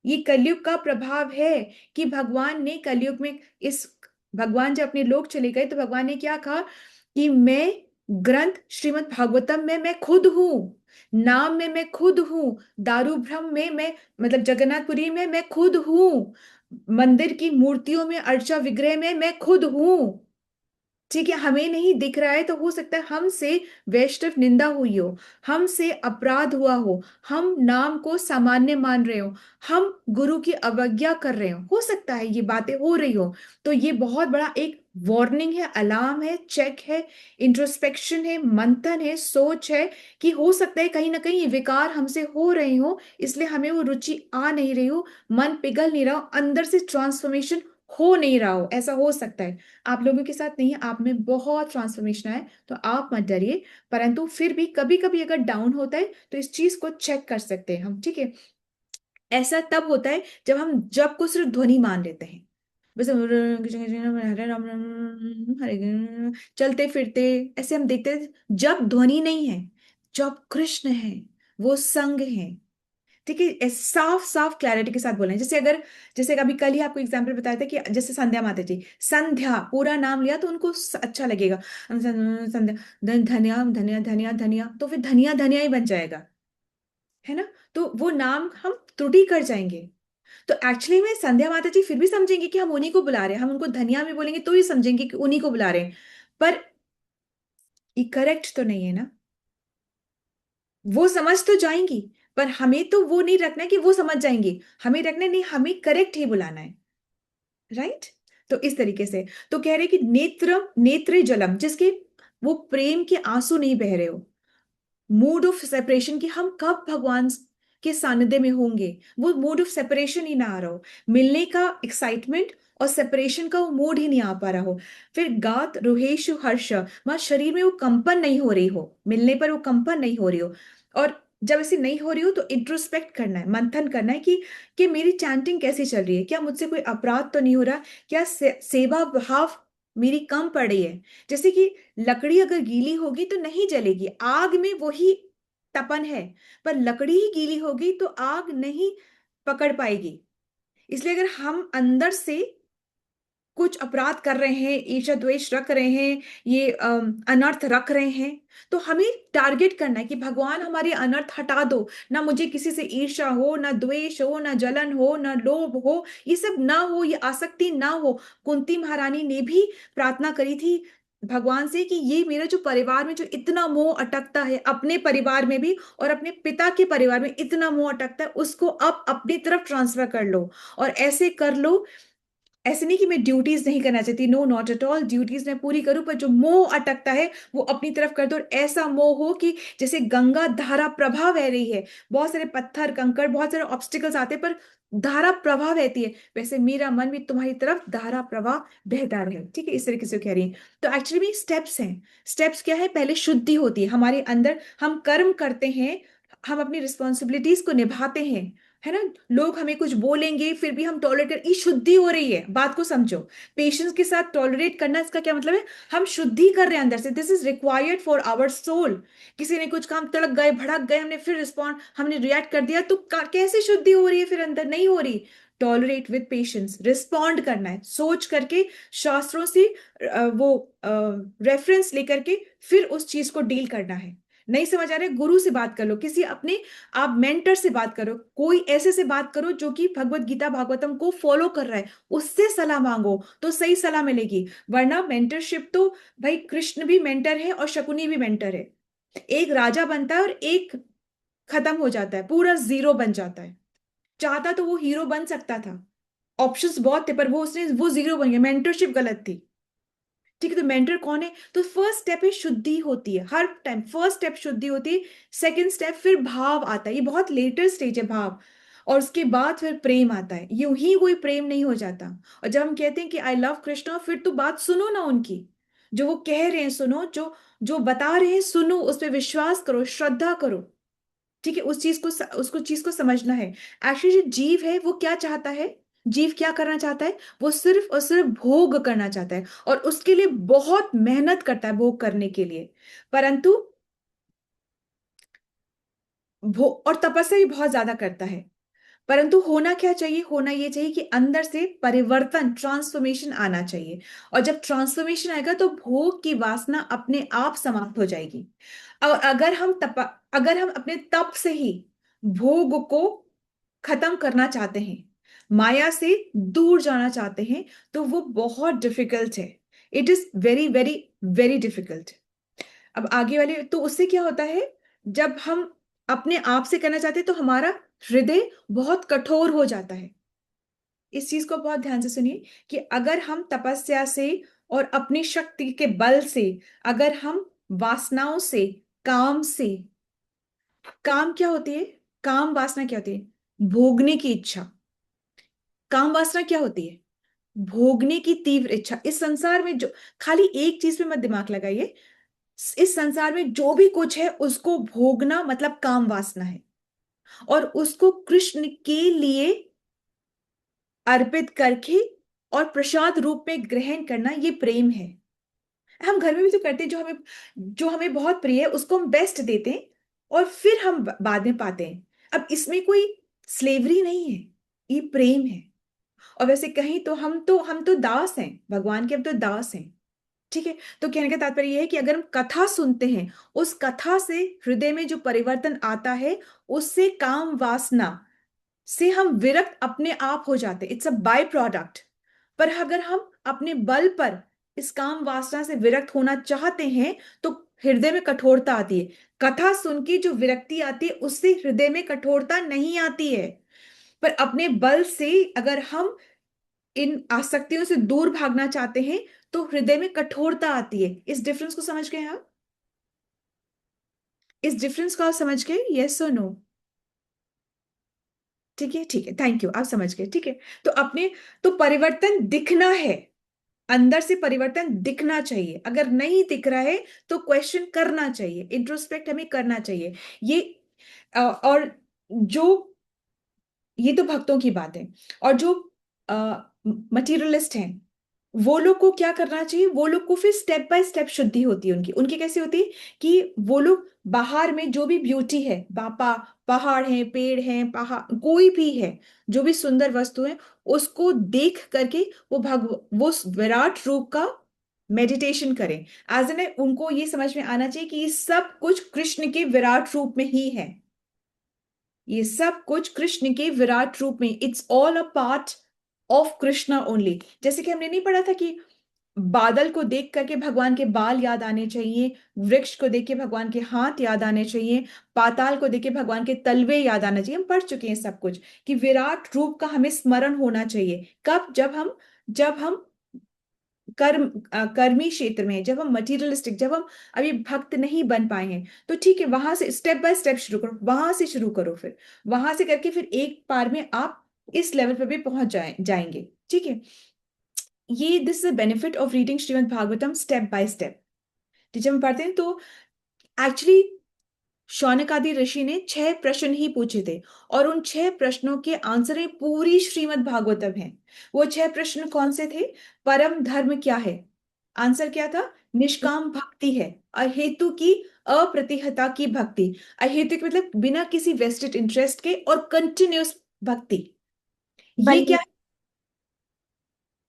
[SPEAKER 2] ये कलयुग का प्रभाव है कि भगवान ने कलयुग में इस भगवान जब अपने लोक चले गए तो भगवान ने क्या कहा कि मैं ग्रंथ श्रीमद् भागवतम में मैं खुद हूं, नाम में मैं खुद हूं, दारू भ्रम में मैं, मतलब जगन्नाथपुरी में मैं खुद हूं, मंदिर की मूर्तियों में, अर्चा विग्रह में मैं खुद हूं। ठीक है, हमें नहीं दिख रहा है तो हो सकता है हमसे वैष्णव निंदा हुई हो, हमसे अपराध हुआ हम नाम को सामान्य मान रहे हो, हम गुरु की अवज्ञा कर रहे हो सकता है ये बातें हो रही हो। तो ये बहुत बड़ा एक वार्निंग है, अलार्म है, चेक है, इंट्रोस्पेक्शन है, मंथन है, सोच है कि हो सकता है कहीं ना कहीं ये विकार हमसे हो रहे हो, इसलिए हमें वो रुचि आ नहीं रही हो, मन पिघल नहीं रहा हो, अंदर से ट्रांसफॉर्मेशन हो नहीं रहा हो। ऐसा हो सकता है, आप लोगों के साथ नहीं है, आप में बहुत ट्रांसफॉर्मेशन है, तो आप मत डरिए। परंतु फिर भी कभी कभी अगर डाउन होता है तो इस चीज को चेक कर सकते हैं हम, ठीक है। ऐसा तब होता है जब हम जब को सिर्फ ध्वनि मान लेते हैं, बस हरे राम हरे चलते फिरते ऐसे हम देखते हैं, जब ध्वनि नहीं है, जब कृष्ण है, वो संग है, ठीक है। साफ साफ क्लैरिटी के साथ बोलें। जैसे अभी कल ही आपको एग्जांपल बताया था कि जैसे संध्या माता जी, संध्या पूरा नाम लिया तो उनको अच्छा लगेगा, संध्या, धनिया धनिया धनिया धनिया, तो फिर धनिया धनिया ही बन जाएगा, है ना। तो वो नाम हम त्रुटि कर जाएंगे। तो एक्चुअली में संध्या माता जी फिर भी समझेंगे कि हम उन्हीं को बुला रहे हैं, हम उनको धनिया में बोलेंगे तो ही समझेंगे कि उन्हीं को बुला रहे हैं, पर ये करेक्ट तो नहीं है ना। वो समझ तो जाएंगी, पर हमें तो वो नहीं रखना है कि वो समझ जाएंगी, हमें रखना है, नहीं, हमें करेक्ट ही बुलाना है, राइट। तो इस तरीके से तो कह रहे कि नेत्र जलम, जिसके वो प्रेम के आंसू नहीं बह रहे हो, मूड ऑफ सेपरेशन की हम कब भगवान के सानिध्य में होंगे, वो मूड ऑफ सेपरेशन ही ना आ रहा हो, मिलने का एक्साइटमेंट और सेपरेशन का वो मूड ही नहीं आ पा रहा हो। फिर गात रुहेशु हर्ष, वहां शरीर में वो कंपन नहीं हो रही हो, मिलने पर वो कंपन नहीं हो रही हो। और जब ऐसी नहीं हो रही हो तो इंट्रोस्पेक्ट करना है, मंथन करना है कि मेरी चैंटिंग कैसी चल रही है, क्या मुझसे कोई अपराध तो नहीं हो रहा, क्या सेवा भाव मेरी कम पड़ रही है। जैसे कि लकड़ी अगर गीली होगी तो नहीं जलेगी, आग में वही तपन है, पर लकड़ी ही गीली होगी तो आग नहीं पकड़ पाएगी। इसलिए अगर हम अंदर से कुछ अपराध कर रहे हैं, ईर्ष्या द्वेष रख रहे हैं, ये अनर्थ रख रहे हैं, तो हमें टारगेट करना है कि भगवान हमारे अनर्थ हटा दो। ना मुझे किसी से ईर्ष्या हो, ना द्वेष हो, ना जलन हो, ना लोभ हो, ये सब ना हो, ये आसक्ति ना हो। कुंती महारानी ने भी प्रार्थना करी थी भगवान से कि ये मेरा जो परिवार में जो इतना मोह अटकता है, अपने परिवार में भी और अपने पिता के परिवार में इतना मोह अटकता है, उसको अब अपनी तरफ ट्रांसफर कर लो। और ऐसे कर लो, ऐसे नहीं कि मैं ड्यूटीज नहीं करना चाहती, no not at all, duties मैं पूरी करूं, पर जो मोह अटकता है वो अपनी तरफ कर दो। और ऐसा मोह हो कि जैसे गंगा धारा प्रवाह बह रही है, बहुत सारे पत्थर कंकड़, बहुत सारे ऑब्स्टिकल्स आते हैं, पर धारा प्रवाह बहती है, वैसे मेरा मन भी तुम्हारी तरफ धारा प्रवाह बहता रहे। ठीक है, इस तरीके से कह रही है। तो एक्चुअली में स्टेप्स हैं। स्टेप्स क्या है? पहले शुद्धि होती है हमारे अंदर, हम कर्म करते हैं, हम अपनी रिस्पॉन्सिबिलिटीज को निभाते हैं, है ना। लोग हमें कुछ बोलेंगे फिर भी हम टॉलरेट कर, ये शुद्धि हो रही है। बात को समझो, पेशेंस के साथ टॉलरेट करना, इसका क्या मतलब है? हम शुद्धि कर रहे हैं अंदर से, this is required for our soul. किसी ने कुछ काम, तड़क गए, भड़क गए, हमने फिर रिस्पॉन्ड, हमने रिएक्ट कर दिया, तो कैसे शुद्धि हो रही है? फिर अंदर नहीं हो रही। टॉलरेट विद पेशेंस, रिस्पॉन्ड करना है सोच करके, शास्त्रों से वो रेफरेंस लेकर के फिर उस चीज को डील करना है। नहीं समझ आ रहा है, गुरु से बात कर लो, किसी अपने आप मेंटर से बात करो, कोई ऐसे से बात करो जो कि भगवत गीता भागवतम को फॉलो कर रहा है, उससे सलाह मांगो तो सही सलाह मिलेगी। वरना मेंटरशिप तो, भाई कृष्ण भी मेंटर है और शकुनी भी मेंटर है। एक राजा बनता है और एक खत्म हो जाता है, पूरा जीरो बन जाता है। चाहता तो वो हीरो बन सकता था, ऑप्शंस बहुत थे, पर वो जीरो बन गया, मेंटरशिप गलत थी। ठीक है, तो मेंटर कौन है? तो फर्स्ट स्टेप है शुद्धि होती है, हर टाइम फर्स्ट स्टेप शुद्धि होती है। सेकंड स्टेप फिर भाव आता है, ये बहुत लेटर स्टेज है भाव, और उसके बाद फिर प्रेम आता है। यूं ही कोई प्रेम नहीं हो जाता। और जब हम कहते हैं कि आई लव कृष्णा, फिर तो बात सुनो ना उनकी, जो वो कह रहे हैं सुनो, जो जो बता रहे हैं सुनो, उस पर विश्वास करो, श्रद्धा करो। ठीक है, उस चीज को उसको चीज को समझना है। एक्चुअली जो जीव है वो क्या चाहता है? जीव क्या करना चाहता है? वो सिर्फ और सिर्फ भोग करना चाहता है, और उसके लिए बहुत मेहनत करता है भोग करने के लिए, परंतु और तपस्या भी बहुत ज्यादा करता है। परंतु होना क्या चाहिए? होना ये चाहिए कि अंदर से परिवर्तन, ट्रांसफॉर्मेशन आना चाहिए। और जब ट्रांसफॉर्मेशन आएगा तो भोग की वासना अपने आप समाप्त हो जाएगी। और अगर हम अपने तप से ही भोग को खत्म करना चाहते हैं, माया से दूर जाना चाहते हैं, तो वो बहुत डिफिकल्ट है। It is very very very difficult. अब आगे वाले, तो उससे क्या होता है? जब हम अपने आप से करना चाहते हैं तो हमारा हृदय बहुत कठोर हो जाता है। इस चीज को बहुत ध्यान से सुनिए कि अगर हम तपस्या से और अपनी शक्ति के बल से, अगर हम वासनाओं से, काम से, काम क्या होती है? काम वासना क्या होती है? भोगने की इच्छा। काम वासना क्या होती है? भोगने की तीव्र इच्छा। इस संसार में जो, खाली एक चीज पे मत दिमाग लगाइए, इस संसार में जो भी कुछ है उसको भोगना मतलब काम वासना है, और उसको कृष्ण के लिए अर्पित करके और प्रसाद रूप में ग्रहण करना, ये प्रेम है। हम घर में भी तो करते हैं, जो हमें बहुत प्रिय है उसको हम बेस्ट देते हैं, और फिर हम बाद में पाते हैं। अब इसमें कोई स्लेवरी नहीं है, ये प्रेम है। और वैसे कहीं तो हम तो दास हैं भगवान के, हम तो दास हैं। ठीक है, तो कहने का तात्पर्य यह है कि अगर हम कथा सुनते हैं, उस कथा से हृदय में जो परिवर्तन आता है, उससे काम वासना से हम विरक्त अपने आप हो जाते, इट्स अ बाय प्रोडक्ट। पर अगर हम अपने बल पर इस काम वासना से विरक्त होना चाहते हैं, तो हृदय में कठोरता आती है। कथा सुन के जो विरक्ति आती है, उससे हृदय में कठोरता नहीं आती है। पर अपने बल से अगर हम इन आसक्तियों से दूर भागना चाहते हैं, तो हृदय में कठोरता आती है। इस डिफरेंस को समझ गए आप? इस डिफरेंस को आप समझ गए? यस और नो? ठीक है, ठीक है, थैंक यू, आप समझ गए। ठीक है, तो अपने, तो परिवर्तन दिखना है, अंदर से परिवर्तन दिखना चाहिए। अगर नहीं दिख रहा है तो क्वेश्चन करना चाहिए, इंट्रोस्पेक्ट हमें करना चाहिए। ये और जो, ये तो भक्तों की बात है। और जो मटीरियलिस्ट हैं, वो लोग को क्या करना चाहिए, वो लोग को फिर स्टेप बाय स्टेप शुद्धि होती है उनकी उनकी कैसे होती है कि वो लोग बाहर में जो भी ब्यूटी है, पहाड़ है, पेड़ है, पहाड़ कोई भी है, जो भी सुंदर वस्तु है, उसको देख करके वो उस विराट रूप का मेडिटेशन करें। एज एन उनको ये समझ में आना चाहिए कि ये सब कुछ कृष्ण के विराट रूप में ही है, ये सब कुछ कृष्ण के विराट रूप में, it's all a part of Krishna only. जैसे कि हमने नहीं पढ़ा था कि बादल को देख करके भगवान के बाल याद आने चाहिए, वृक्ष को देख के भगवान के हाथ याद आने चाहिए, पाताल को देख के भगवान के तलवे याद आना चाहिए। हम पढ़ चुके हैं सब कुछ कि विराट रूप का हमें स्मरण होना चाहिए। कब? जब हम कर्मी क्षेत्र में हैं, जब हम मटीरियलिस्टिक, जब हम अभी भक्त नहीं बन पाए हैं, तो ठीक है, वहां से स्टेप बाय स्टेप शुरू करो, वहां से शुरू करो, फिर वहां से करके फिर एक बार में आप इस लेवल पे भी पहुंच जाएंगे। ठीक है, ये this is benefit of reading Shrimad Bhagavatam step by step. जब हम पढ़ते हैं तो एक्चुअली शौनक आदि ऋषि ने 6 प्रश्न ही पूछे थे, और उन 6 प्रश्नों के आंसर है पूरी श्रीमद् भागवतम है। वो 6 प्रश्न कौन से थे? परम धर्म क्या है? आंसर क्या था? निष्काम भक्ति है, अहेतु की अप्रतिहता की भक्ति। अहेतु की मतलब बिना किसी वेस्टेड इंटरेस्ट के, और कंटिन्यूस भक्ति, ये क्या है?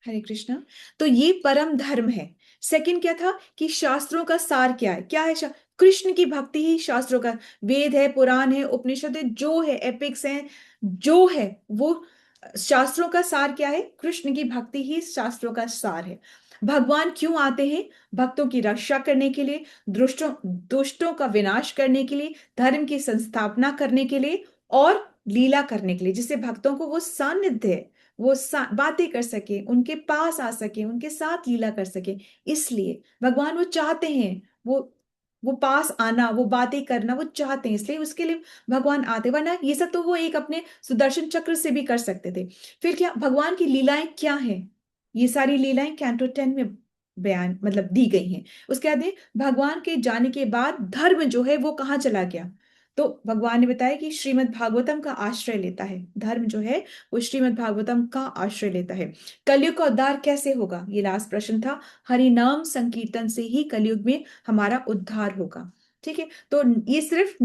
[SPEAKER 2] हरे कृष्णा। तो ये परम धर्म है। सेकंड क्या था कि शास्त्रों का सार क्या है? क्या है? कृष्ण की भक्ति ही शास्त्रों का, वेद है, पुराण है, उपनिषद है, जो है, एपिक्स है, जो है वो शास्त्रों का सार क्या है? कृष्ण की भक्ति ही शास्त्रों का सार है। भगवान क्यों आते हैं? भक्तों की रक्षा करने के लिए, दुष्टों का विनाश करने के लिए, धर्म की संस्थापना करने के लिए, और लीला करने के लिए, जिससे भक्तों को वो सानिध्य है, वो बातें कर सके, उनके पास आ सके, उनके साथ लीला कर सके। इसलिए भगवान वो चाहते हैं, वो पास आना, वो बातें करना वो चाहते हैं, इसलिए उसके लिए भगवान आते। वरना ये सब तो वो एक अपने सुदर्शन चक्र से भी कर सकते थे। फिर क्या भगवान की लीलाएं क्या हैं? ये सारी लीलाएं कैंटो 10 में बयान मतलब दी गई हैं। उसके बाद भगवान के जाने के बाद धर्म जो है वो कहाँ चला गया? तो भगवान ने बताया कि श्रीमद् भागवतम का आश्रय लेता है धर्म जो है, वो श्रीमद् भागवतम का आश्रय लेता है। कलयुग का उद्धार कैसे होगा? ये लास्ट प्रश्न था। हरि नाम संकीर्तन से ही कलयुग में हमारा उद्धार होगा। ठीक है, तो ये सिर्फ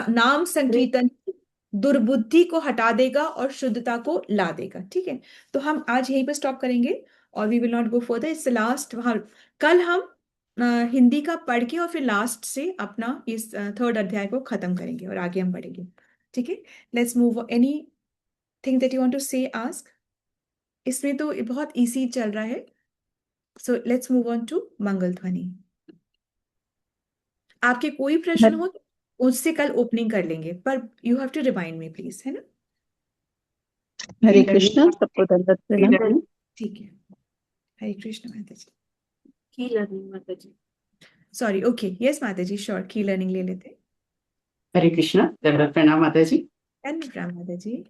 [SPEAKER 2] नाम संकीर्तन दुर्बुद्धि को हटा देगा और शुद्धता को ला देगा। ठीक है, तो हम आज यहीं पे स्टॉप करेंगे, और we will not go further. It's last वहां, कल हम हिंदी का पढ़ के और फिर लास्ट से अपना इस थर्ड अध्याय को खत्म करेंगे और आगे हम पढ़ेंगे। ठीक है, let's move. Anything that you want to say ask? इसमें तो ये बहुत इजी चल रहा है, so let's move on to Mangal Dhwani. आपके कोई प्रश्न हो तो उससे कल ओपनिंग कर लेंगे, पर you have to remind me please, है ना?
[SPEAKER 3] हरे कृष्ण, सबको दंडवत प्रणाम।
[SPEAKER 2] ठीक है, हरे कृष्ण माता जी।
[SPEAKER 1] की लर्निंग माता जी।
[SPEAKER 2] सॉरी, ओके, यस माता जी, श्योर, की लर्निंग ले लेते हैं।
[SPEAKER 5] हरे कृष्णा, दंडवत प्रणाम माता जी।
[SPEAKER 2] धन्यवाद माता जी।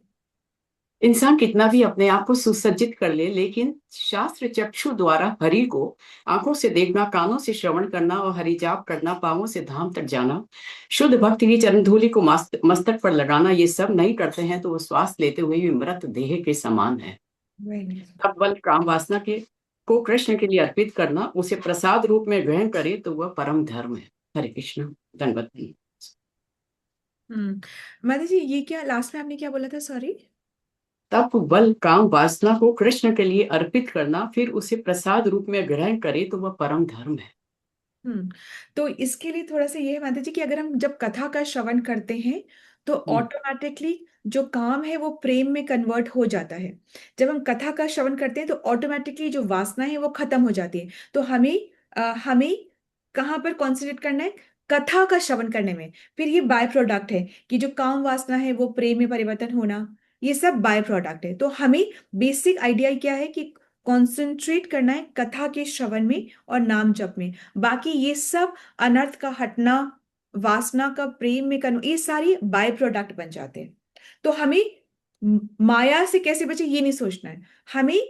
[SPEAKER 5] इंसान कितना भी अपने आप को सुसज्जित कर ले, लेकिन शास्त्र चक्षु द्वारा हरि को आंखों से देखना, कानों से श्रवण करना और हरि जाप करना, पांवों से धाम तक जाना, शुद्ध भक्ति की चरण धूलि को मस्तक पर लगाना, ये सब नहीं करते हैं तो वो श्वास लेते हुए भी मृत देह के समान है। तब बल काम वासना को कृष्ण के लिए अर्पित करना, उसे प्रसाद रूप में ग्रहण करे तो वह परम धर्म है। हरे कृष्ण, धन्यवाद।
[SPEAKER 2] माता जी, ये क्या लास्ट में आपने क्या बोला था? सॉरी।
[SPEAKER 5] तप, बल, काम, वासना को कृष्ण के लिए अर्पित करना, फिर उसे प्रसाद रूप में ग्रहण करे तो वह परम धर्म है।
[SPEAKER 2] तो इसके लिए थोड़ा सा ये है माता जी कि अगर हम जब कथा का श्रवण करते हैं तो ऑटोमेटिकली जो काम है वो प्रेम में कन्वर्ट हो जाता है। जब हम कथा का श्रवण करते हैं तो ऑटोमेटिकली जो वासना है वो खत्म हो जाती है। तो हमें कहाँ पर कॉन्सेंट्रेट करना है? कथा का श्रवण करने में। फिर ये बाय प्रोडक्ट है कि जो काम वासना है वो प्रेम में परिवर्तन होना, ये सब बाय प्रोडक्ट है। तो हमें बेसिक आइडिया क्या है कि कॉन्सेंट्रेट करना है कथा के श्रवण में और नाम जप में। बाकी ये सब अनर्थ का हटना, वासना का प्रेम में करना, ये सारी बाय प्रोडक्ट बन जाते हैं। तो हमें माया से कैसे बचे ये नहीं सोचना है, हमें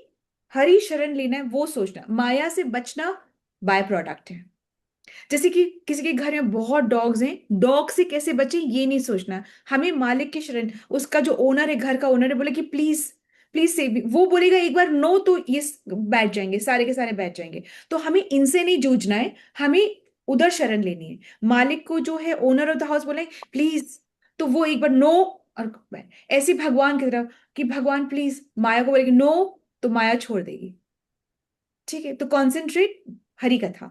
[SPEAKER 2] हरि शरण लेना है वो सोचना है। माया से बचना बाय प्रोडक्ट है। जैसे कि किसी के घर में बहुत डॉग्स हैं, डॉग से कैसे बचे ये नहीं सोचना, हमें मालिक की शरण, उसका जो ओनर है, घर का ओनर है, बोले कि प्लीज प्लीज से वो बोलेगा एक बार नो तो ये बैठ जाएंगे, सारे के सारे बैठ जाएंगे। तो हमें इनसे नहीं जूझना है, हमें उधर शरण लेनी है। मालिक को जो है ओनर ऑफ द हाउस बोले प्लीज, तो वो एक बार नो, और ऐसे भगवान की तरफ कि भगवान प्लीज, माया को बोलेगी नो तो माया छोड़ देगी। ठीक है, तो कॉन्सेंट्रेट हरि कथा,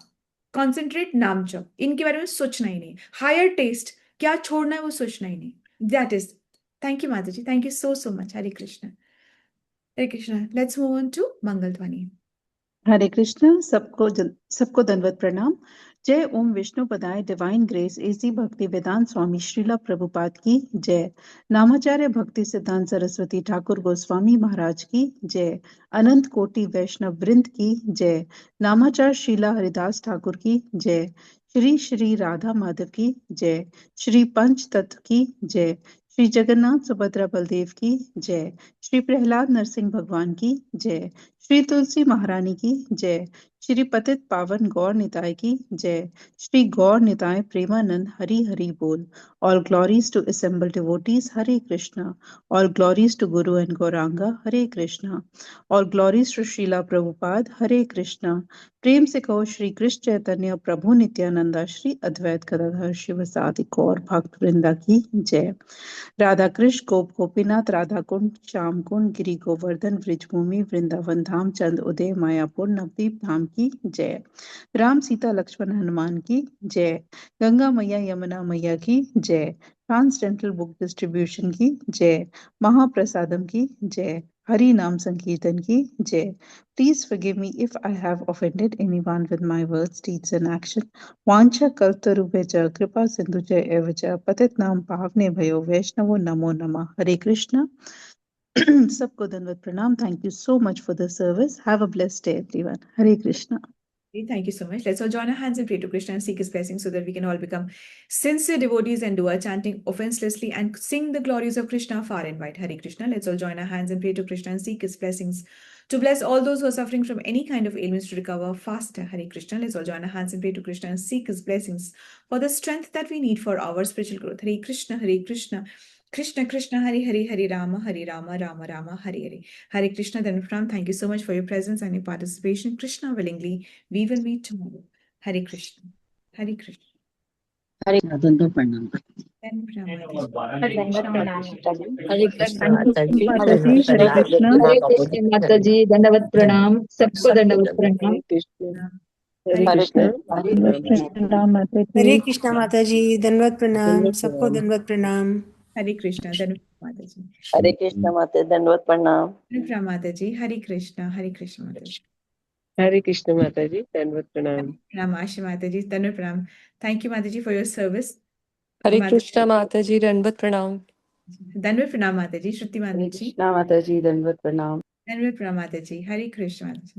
[SPEAKER 2] कॉन्सेंट्रेट नाम जप, इनके बारे में सोचना ही नहीं। हायर टेस्ट क्या छोड़ना है वो सोचना ही नहीं। दैट इज, थैंक यू माता जी, thank you so so much. Hare Krishna, Hare Krishna. Let's move on to Mangal Dhwani.
[SPEAKER 6] Hare Krishna. सबको दंडवत प्रणाम। जय ओम विष्णु पदाय divine grace A C Bhakti Vedanta स्वामी श्रीला प्रभुपाद की जय। नामाचार्य भक्ति सिद्धांत सरस्वती ठाकुर गोस्वामी महाराज की जय। अनंत कोटि वैष्णव वृंद की जय। नामाचार्य श्रीला हरिदास ठाकुर की जय। श्री श्री राधा माधव की जय। श्री पंच तत्व की जय। श्री जगन्नाथ सुभद्रा बलदेव की जय। श्री प्रहलाद नरसिंह भगवान की जय। श्री तुलसी महारानी की जय। श्री पतित पावन गौर निताय की जय। श्री गौर निताय प्रेमानंद हरि हरि बोल। All glories to assembled devotees, Hare Krishna. All glories to Guru and Gauranga, Hare Krishna. All glories to Srila Prabhupada, Hare Krishna. प्रेम से कहो श्री कृष्ण चैतन्य प्रभु नित्यानंदा श्री अद्वैत गदाधर शिवसादि गौर भक्त वृंदा की जय। राधा कृष्ण गोप गोपीनाथ राधा कुंड श्याम कुंड गिरी गोवर्धन ब्रिजभूमि वृंदावन धाम चंद उदय मायापुर नवदीप धाम की जय। राम सीता लक्ष्मण हनुमान की जय। गंगा मैया यमुना मैया की जय। ट्रांसडेंटल बुक डिस्ट्रीब्यूशन की जय। महाप्रसादम की जय। हरि नाम संकीर्तन की जय। Please forgive me if I have offended anyone with my words, deeds and action. वांछा कल्पतरुभ्यश्च कृपा सिंधुच एव च पतितनां पावनेभ्यो वैष्णवो नमो नमः। हरे कृष्णा। सबको दंडवत प्रणाम। Thank you so much for the service. Have a blessed day, everyone. Hare Krishna.
[SPEAKER 2] Thank you so much. Let's all join our hands and pray to Krishna and seek his blessing so that we can all become sincere devotees and do our chanting offenselessly and sing the glories of Krishna far and wide. Hare Krishna. Let's all join our hands and pray to Krishna and seek his blessings to bless all those who are suffering from any kind of ailments to recover faster. Hare Krishna. Let's all join our hands and pray to Krishna and seek his blessings for the strength that we need for our spiritual growth. Hare Krishna, Hare Krishna. Krishna Krishna Hare Hare Hare Rama Rama Rama Hare Hare. Hare Krishna. Then from thank you so much for your presence and your participation. Krishna willingly we will meet tomorrow. Hare Krishna. Hare Krishna.
[SPEAKER 3] हरे दंडवत प्रणाम।
[SPEAKER 2] Then Pramati.
[SPEAKER 7] दंडवत प्रणाम माता जी।
[SPEAKER 8] हरे कृष्ण माता जी,
[SPEAKER 6] माता जी, हरे कृष्णा।
[SPEAKER 7] हरे कृष्ण माता जी, दंडवत प्रणाम, सबको दंडवत प्रणाम।
[SPEAKER 2] Hare
[SPEAKER 8] हरे
[SPEAKER 2] Krishna.
[SPEAKER 8] कृष्ण
[SPEAKER 6] राम माता की।
[SPEAKER 9] हरे कृष्णा माता जी, दंडवत प्रणाम, सबको दंडवत प्रणाम।
[SPEAKER 2] Hare Krishna. Then Pramati.
[SPEAKER 8] हरे कृष्ण माता दंडवत प्रणाम।
[SPEAKER 2] Then Pramati. Hare Krishna. Hare Krishna Mataji.
[SPEAKER 8] हरे कृष्ण माता जी, दंडवत प्रणाम।
[SPEAKER 2] Ramashi Mataji. Then Pram. Thank you Mataji for your service.
[SPEAKER 10] Hare
[SPEAKER 2] Mataji.
[SPEAKER 10] Krishna माता जी, दंडवत प्रणाम।
[SPEAKER 2] Then Pranam Mataji. Shruti
[SPEAKER 8] हरे
[SPEAKER 2] Mataji.
[SPEAKER 8] कृष्ण माता जी, दंडवत प्रणाम।
[SPEAKER 2] Then Pranam Mataji. Hare Krishna Mataji.